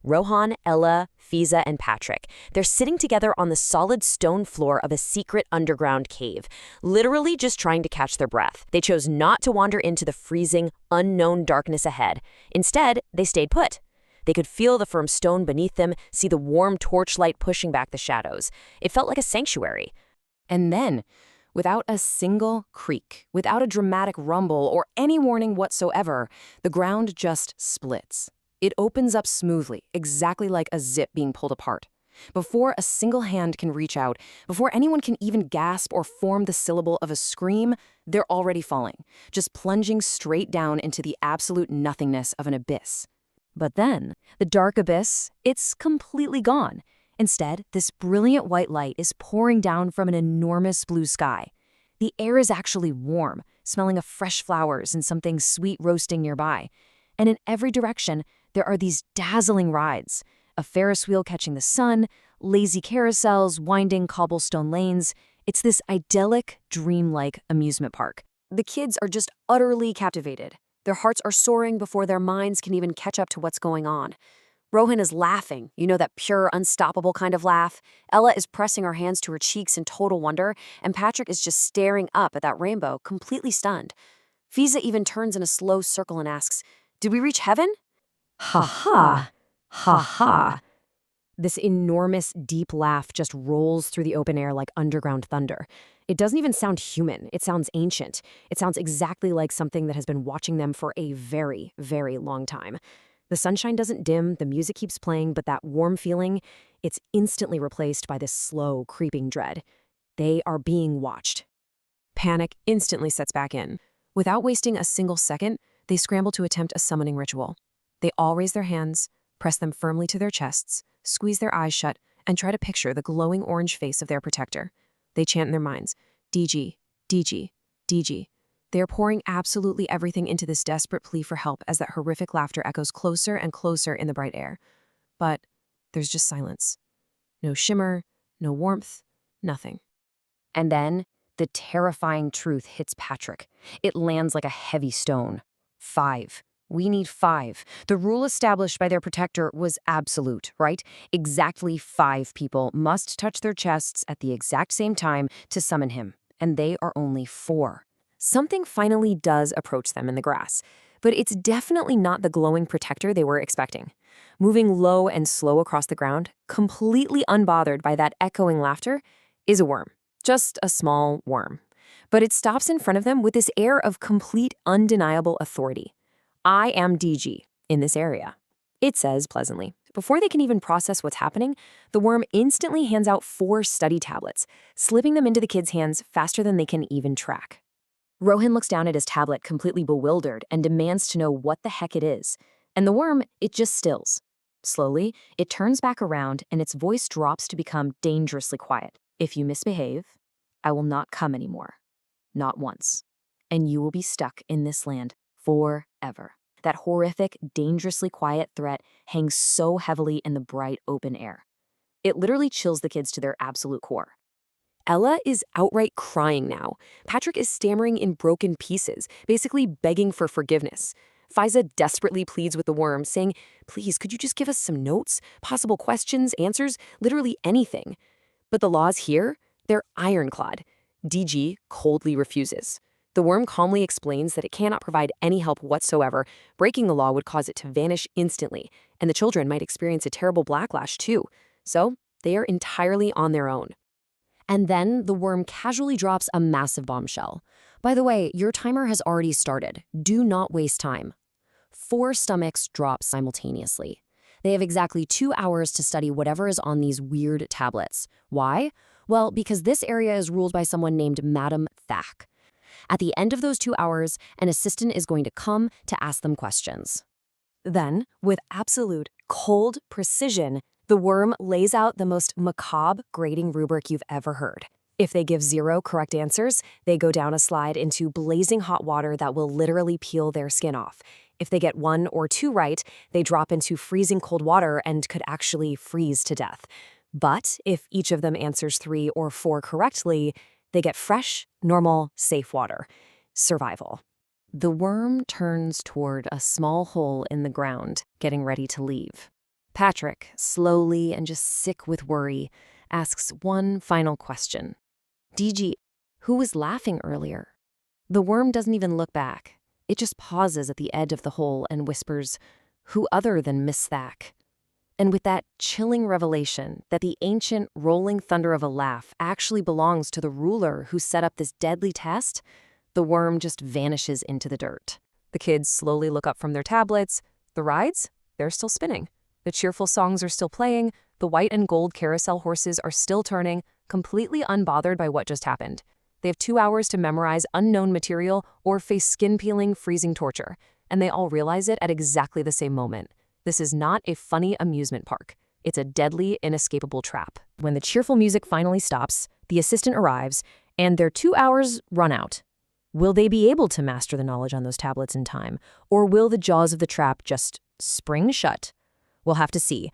Rohan, Ella, Fiza, and Patrick. They're sitting together on the solid stone floor of a secret underground cave, literally just trying to catch their breath. They chose not to wander into the freezing, unknown darkness ahead. Instead, they stayed put. They could feel the firm stone beneath them, see the warm torchlight pushing back the shadows. It felt like a sanctuary. And then, without a single creak, without a dramatic rumble or any warning whatsoever, the ground just splits. It opens up smoothly, exactly like a zip being pulled apart. Before a single hand can reach out, before anyone can even gasp or form the syllable of a scream, they're already falling, just plunging straight down into the absolute nothingness of an abyss. But then, the dark abyss, it's completely gone. Instead, this brilliant white light is pouring down from an enormous blue sky. The air is actually warm, smelling of fresh flowers and something sweet roasting nearby. And in every direction, there are these dazzling rides. A Ferris wheel catching the sun, lazy carousels, winding cobblestone lanes. It's this idyllic, dreamlike amusement park. The kids are just utterly captivated. Their hearts are soaring before their minds can even catch up to what's going on. Rohan is laughing, that pure, unstoppable kind of laugh. Ella is pressing her hands to her cheeks in total wonder, and Patrick is just staring up at that rainbow, completely stunned. Fiza even turns in a slow circle and asks, "Did we reach heaven?" Ha ha! Ha ha! This enormous, deep laugh just rolls through the open air like underground thunder. It doesn't even sound human. It sounds ancient. It sounds exactly like something that has been watching them for a very, very long time. The sunshine doesn't dim, the music keeps playing, but that warm feeling, it's instantly replaced by this slow, creeping dread. They are being watched. Panic instantly sets back in. Without wasting a single second, they scramble to attempt a summoning ritual. They all raise their hands, press them firmly to their chests, squeeze their eyes shut, and try to picture the glowing orange face of their protector. They chant in their minds, DG, DG, DG. They are pouring absolutely everything into this desperate plea for help as that horrific laughter echoes closer and closer in the bright air. But there's just silence. No shimmer, no warmth, nothing. And then the terrifying truth hits Patrick. It lands like a heavy stone. 5. We need 5. The rule established by their protector was absolute, right? Exactly 5 people must touch their chests at the exact same time to summon him, and they are only 4. Something finally does approach them in the grass, but it's definitely not the glowing protector they were expecting. Moving low and slow across the ground, completely unbothered by that echoing laughter, is a worm. Just a small worm. But it stops in front of them with this air of complete, undeniable authority. "I am DG in this area," it says pleasantly. Before they can even process what's happening, the worm instantly hands out 4 study tablets, slipping them into the kids' hands faster than they can even track. Rohan looks down at his tablet, completely bewildered, and demands to know what the heck it is. And the worm, it just stills. Slowly, it turns back around, and its voice drops to become dangerously quiet. "If you misbehave, I will not come anymore. Not once. And you will be stuck in this land forever." That horrific, dangerously quiet threat hangs so heavily in the bright, open air. It literally chills the kids to their absolute core. Ella is outright crying now. Patrick is stammering in broken pieces, basically begging for forgiveness. Fiza desperately pleads with the worm, saying, "Please, could you just give us some notes, possible questions, answers, literally anything?" But the laws here, they're ironclad. DG coldly refuses. The worm calmly explains that it cannot provide any help whatsoever. Breaking the law would cause it to vanish instantly, and the children might experience a terrible backlash too. So they are entirely on their own. And then the worm casually drops a massive bombshell. "By the way, your timer has already started. Do not waste time." 4 stomachs drop simultaneously. They have exactly 2 hours to study whatever is on these weird tablets. Why? Well, because this area is ruled by someone named Madam Thak. At the end of those 2 hours, an assistant is going to come to ask them questions. Then, with absolute, cold precision, the worm lays out the most macabre grading rubric you've ever heard. If they give 0 correct answers, they go down a slide into blazing hot water that will literally peel their skin off. If they get 1 or 2 right, they drop into freezing cold water and could actually freeze to death. But if each of them answers 3 or 4 correctly, they get fresh, normal, safe water. Survival. The worm turns toward a small hole in the ground, getting ready to leave. Patrick, slowly and just sick with worry, asks one final question. DG, who was laughing earlier? The worm doesn't even look back. It just pauses at the edge of the hole and whispers, who other than Miss Thak? And with that chilling revelation that the ancient rolling thunder of a laugh actually belongs to the ruler who set up this deadly test, the worm just vanishes into the dirt. The kids slowly look up from their tablets. The rides? They're still spinning. The cheerful songs are still playing. The white and gold carousel horses are still turning, completely unbothered by what just happened. They have 2 hours to memorize unknown material or face skin-peeling, freezing torture, and they all realize it at exactly the same moment. This is not a funny amusement park. It's a deadly, inescapable trap. When the cheerful music finally stops, the assistant arrives, and their 2 hours run out. Will they be able to master the knowledge on those tablets in time, or will the jaws of the trap just spring shut? We'll have to see.